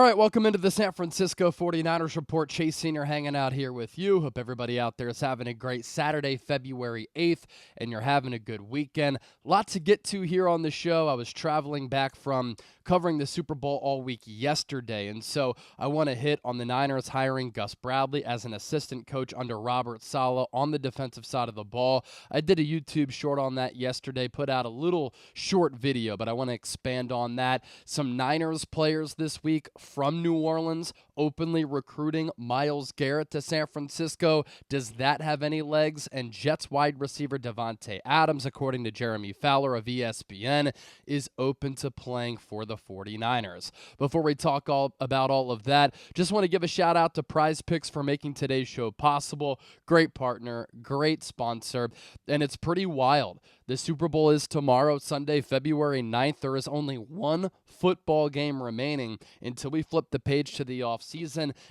right, welcome into the San Francisco 49ers Report. Chase Sr. hanging out here with you. Hope everybody out there is having a great Saturday, February 8th, and you're having a good weekend. Lot to get to here on the show. I was traveling back from covering the Super Bowl all week yesterday, and so I want to hit on the Niners hiring Gus Bradley as an assistant coach under Robert Saleh on the defensive side of the ball. I did a YouTube short on that yesterday, put out a little short video, but I want to expand on that. Some Niners players this week from New Orleans openly recruiting Myles Garrett to San Francisco. Does that have any legs? And Jets wide receiver Davante Adams, according to Jeremy Fowler of ESPN, is open to playing for the 49ers. Before we talk about all of that, just want to give a shout out to Prize Picks for making today's show possible. Great partner, great sponsor, and it's pretty wild. The Super Bowl is tomorrow, Sunday, February 9th. There is only one football game remaining until we flip the page to the offseason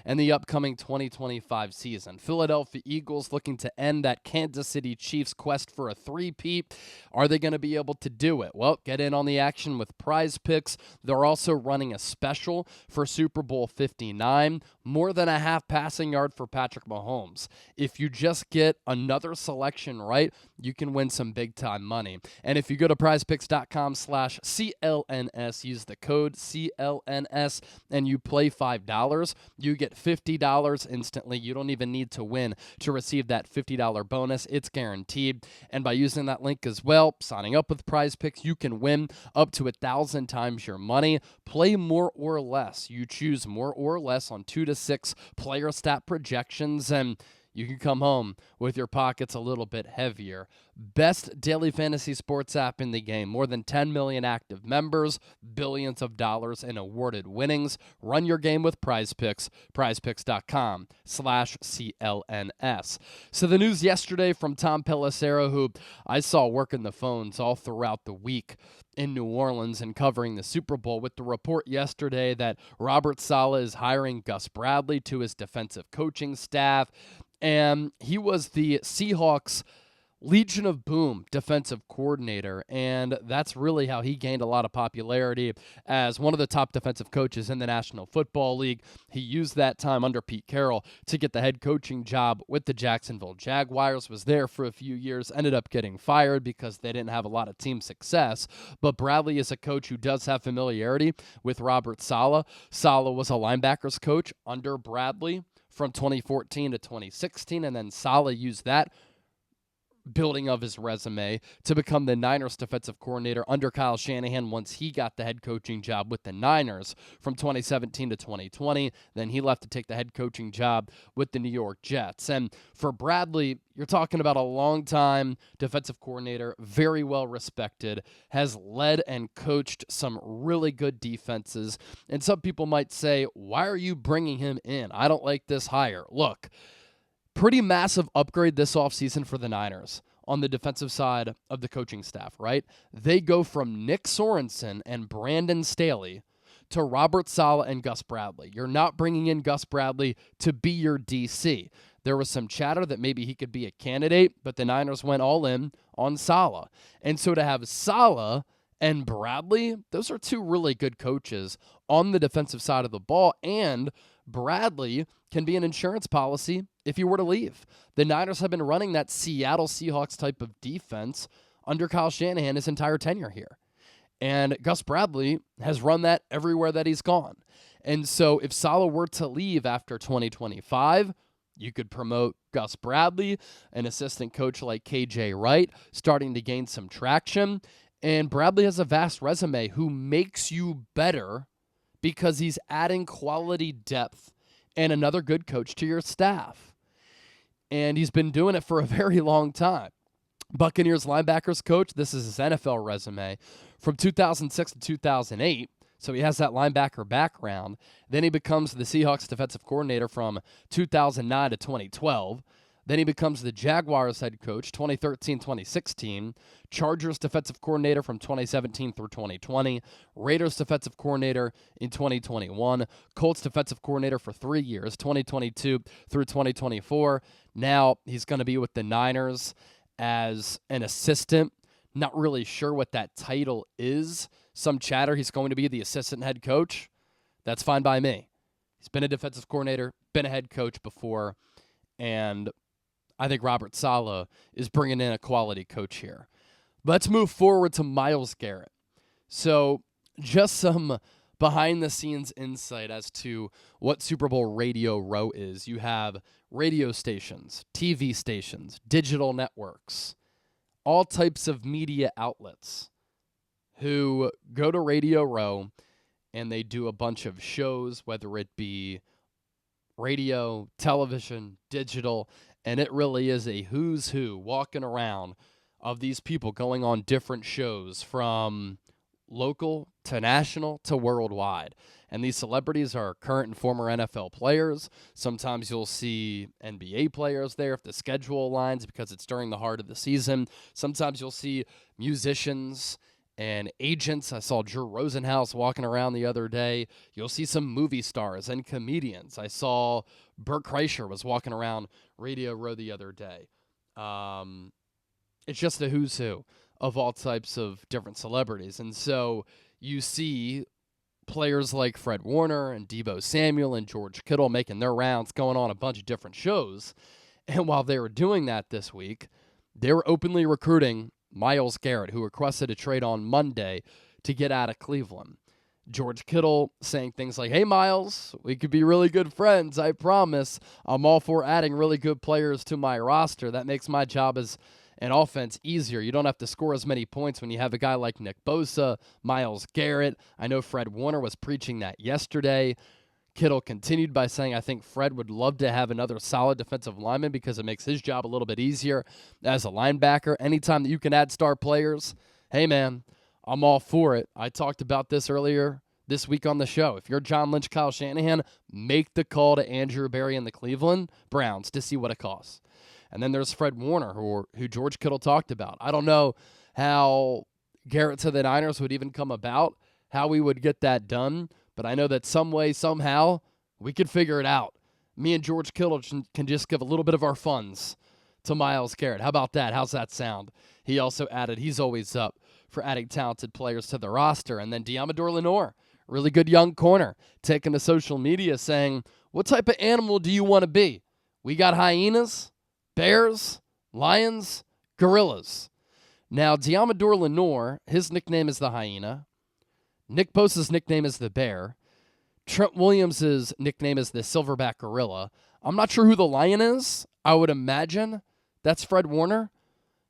and the upcoming 2025 season. Philadelphia Eagles looking to end that Kansas City Chiefs quest for a three-peat. Are they going to be able to do it? Well, get in on the action with Prize Picks. They're also running a special for Super Bowl 59, more than a half passing yard for Patrick Mahomes. If you just get another selection right, you can win some big-time money. And if you go to prizepicks.com/CLNS, use the code CLNS, and you play $5, you get $50 instantly. You don't even need to win to receive that $50 bonus. It's guaranteed. And by using that link as well, signing up with Prize Picks, you can win up to 1,000 times your money. Play more or less. You choose more or less on 2 to 6 player stat projections, and you can come home with your pockets a little bit heavier. Best daily fantasy sports app in the game. More than 10 million active members, billions of dollars in awarded winnings. Run your game with Prize Picks. prizepicks.com/CLNS. So the news yesterday from Tom Pelissero, who I saw working the phones all throughout the week in New Orleans and covering the Super Bowl, with the report yesterday that Robert Saleh is hiring Gus Bradley to his defensive coaching staff. And he was the Seahawks Legion of Boom defensive coordinator, and that's really how he gained a lot of popularity as one of the top defensive coaches in the National Football League. He used that time under Pete Carroll to get the head coaching job with the Jacksonville Jaguars, was there for a few years, ended up getting fired because they didn't have a lot of team success. But Bradley is a coach who does have familiarity with Robert Saleh. Saleh was a linebackers coach under Bradley from 2014 to 2016, and then Saleh used that building of his resume to become the Niners defensive coordinator under Kyle Shanahan once he got the head coaching job with the Niners from 2017 to 2020. Then he left to take the head coaching job with the New York Jets. And for Bradley, you're talking about a long-time defensive coordinator, very well respected, has led and coached some really good defenses. And some people might say, why are you bringing him in? I don't like this hire. Look, pretty massive upgrade this offseason for the Niners on the defensive side of the coaching staff, right? They go from Nick Sorensen and Brandon Staley to Robert Saleh and Gus Bradley. You're not bringing in Gus Bradley to be your DC. There was some chatter that maybe he could be a candidate, but the Niners went all in on Saleh. And so to have Saleh and Bradley, those are two really good coaches on the defensive side of the ball, and Bradley can be an insurance policy if you were to leave. The Niners have been running that Seattle Seahawks type of defense under Kyle Shanahan his entire tenure here. And Gus Bradley has run that everywhere that he's gone. And so if Saleh were to leave after 2025, you could promote Gus Bradley, an assistant coach like KJ Wright, starting to gain some traction. And Bradley has a vast resume who makes you better because he's adding quality depth and another good coach to your staff. And he's been doing it for a very long time. Buccaneers linebackers coach, this is his NFL resume, from 2006 to 2008. So he has that linebacker background. Then he becomes the Seahawks defensive coordinator from 2009 to 2012. Then he becomes the Jaguars head coach, 2013-2016, Chargers defensive coordinator from 2017 through 2020, Raiders defensive coordinator in 2021, Colts defensive coordinator for 3 years, 2022 through 2024. Now he's going to be with the Niners as an assistant. Not really sure what that title is. Some chatter he's going to be the assistant head coach. That's fine by me. He's been a defensive coordinator, been a head coach before, and I think Robert Saleh is bringing in a quality coach here. Let's move forward to Myles Garrett. So just some behind-the-scenes insight as to what Super Bowl Radio Row is. You have radio stations, TV stations, digital networks, all types of media outlets who go to Radio Row and they do a bunch of shows, whether it be radio, television, digital, and it really is a who's who walking around of these people going on different shows from local to national to worldwide. And these celebrities are current and former NFL players. Sometimes you'll see NBA players there if the schedule aligns because it's during the heart of the season. Sometimes you'll see musicians and agents. I saw Drew Rosenhaus walking around the other day. You'll see some movie stars and comedians. I saw Bert Kreischer was walking around Radio Row the other day. It's just a who's who of all types of different celebrities. And so you see players like Fred Warner and Deebo Samuel and George Kittle making their rounds, going on a bunch of different shows. And while they were doing that this week, they were openly recruiting Myles Garrett, who requested a trade on Monday to get out of Cleveland. George Kittle saying things like, "Hey, Myles, we could be really good friends, I promise. I'm all for adding really good players to my roster. That makes my job as an offense easier. You don't have to score as many points when you have a guy like Nick Bosa, Myles Garrett." I know Fred Warner was preaching that yesterday. Kittle continued by saying, "I think Fred would love to have another solid defensive lineman because it makes his job a little bit easier as a linebacker. Anytime that you can add star players, hey, man, I'm all for it." I talked about this earlier this week on the show. If you're John Lynch, Kyle Shanahan, make the call to Andrew Berry and the Cleveland Browns to see what it costs. And then there's Fred Warner, who George Kittle talked about. I don't know how Garrett to the Niners would even come about, how we would get that done, but I know that some way, somehow, we could figure it out. Me and George Kittle can just give a little bit of our funds to Myles Garrett. How about that? How's that sound? He also added he's always up for adding talented players to the roster. And then Deommodore Lenoir, really good young corner, taking to social media saying, "What type of animal do you want to be? We got hyenas, bears, lions, gorillas." Now, Deommodore Lenoir, his nickname is the hyena. Nick Bosa's nickname is the bear. Trent Williams' nickname is the silverback gorilla. I'm not sure who the lion is. I would imagine that's Fred Warner.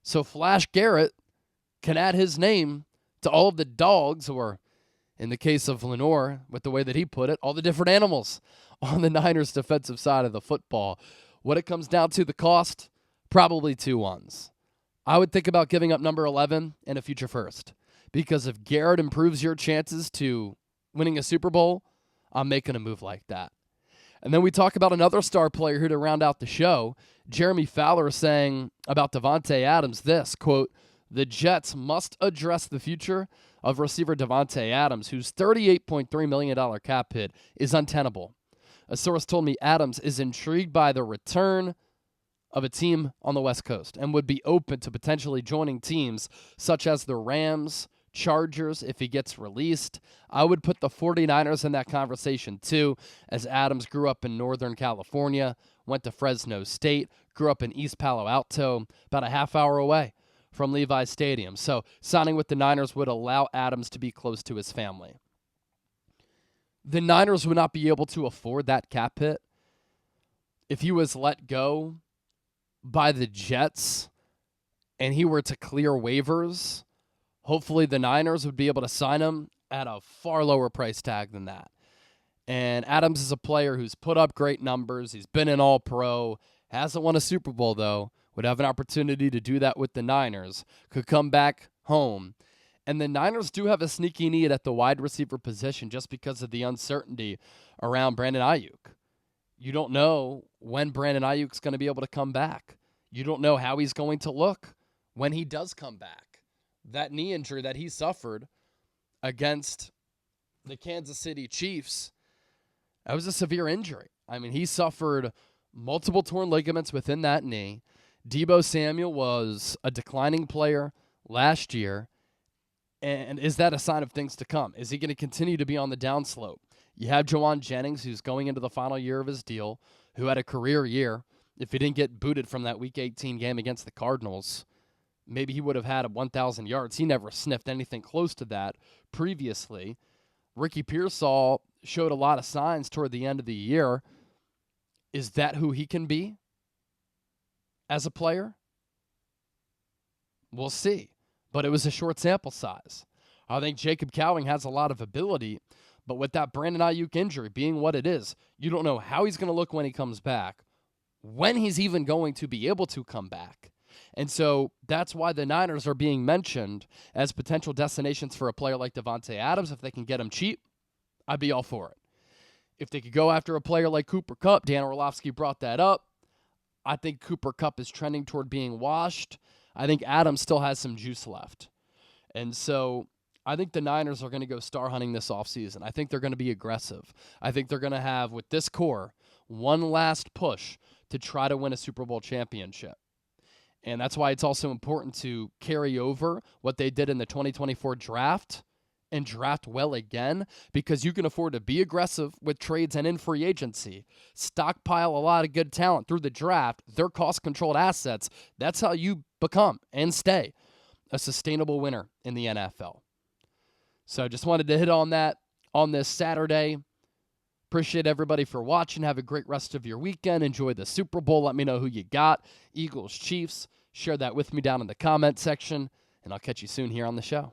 So Flash Garrett can add his name to all of the dogs, or in the case of Lenoir, with the way that he put it, all the different animals on the Niners' defensive side of the football. What it comes down to, the cost, probably 2 ones. I would think about giving up number 11 and a future first. Because if Garrett improves your chances to winning a Super Bowl, I'm making a move like that. And then we talk about another star player here to round out the show. Jeremy Fowler saying about Davante Adams this, quote, "The Jets must address the future of receiver Davante Adams, whose $38.3 million cap hit is untenable. A source told me Adams is intrigued by the return of a team on the West Coast and would be open to potentially joining teams such as the Rams, Chargers if he gets released. I would put the 49ers in that conversation too, as Adams grew up in Northern California, went to Fresno State, grew up in East Palo Alto, about a half hour away from Levi's Stadium. So signing with the Niners would allow Adams to be close to his family. The Niners would not be able to afford that cap hit if he was let go by the Jets and he were to clear waivers. Hopefully the Niners would be able to sign him at a far lower price tag than that. And Adams is a player who's put up great numbers. He's been an All-Pro, hasn't won a Super Bowl though, would have an opportunity to do that with the Niners, could come back home. And the Niners do have a sneaky need at the wide receiver position just because of the uncertainty around Brandon Ayuk. You don't know when Brandon Ayuk's going to be able to come back. You don't know how he's going to look when he does come back. That knee injury that he suffered against the Kansas City Chiefs, that was a severe injury. I mean, he suffered multiple torn ligaments within that knee. Deebo Samuel was a declining player last year. And is that a sign of things to come? Is he going to continue to be on the downslope? You have Jawan Jennings, who's going into the final year of his deal, who had a career year. If he didn't get booted from that Week 18 game against the Cardinals, maybe he would have had 1,000 yards. He never sniffed anything close to that previously. Ricky Pearsall showed a lot of signs toward the end of the year. Is that who he can be as a player? We'll see. But it was a short sample size. I think Jacob Cowing has a lot of ability, but with that Brandon Ayuk injury being what it is, you don't know how he's going to look when he comes back, when he's even going to be able to come back. And so that's why the Niners are being mentioned as potential destinations for a player like Davante Adams. If they can get him cheap, I'd be all for it. If they could go after a player like Cooper Kupp, Dan Orlovsky brought that up. I think Cooper Kupp is trending toward being washed. I think Adams still has some juice left. And so I think the Niners are going to go star hunting this offseason. I think they're going to be aggressive. I think they're going to have, with this core, one last push to try to win a Super Bowl championship. And that's why it's also important to carry over what they did in the 2024 draft and draft well again, because you can afford to be aggressive with trades and in free agency. Stockpile a lot of good talent through the draft. They're cost-controlled assets. That's how you become and stay a sustainable winner in the NFL. So I just wanted to hit on that on this Saturday. Appreciate everybody for watching. Have a great rest of your weekend. Enjoy the Super Bowl. Let me know who you got. Eagles, Chiefs. Share that with me down in the comment section, and I'll catch you soon here on the show.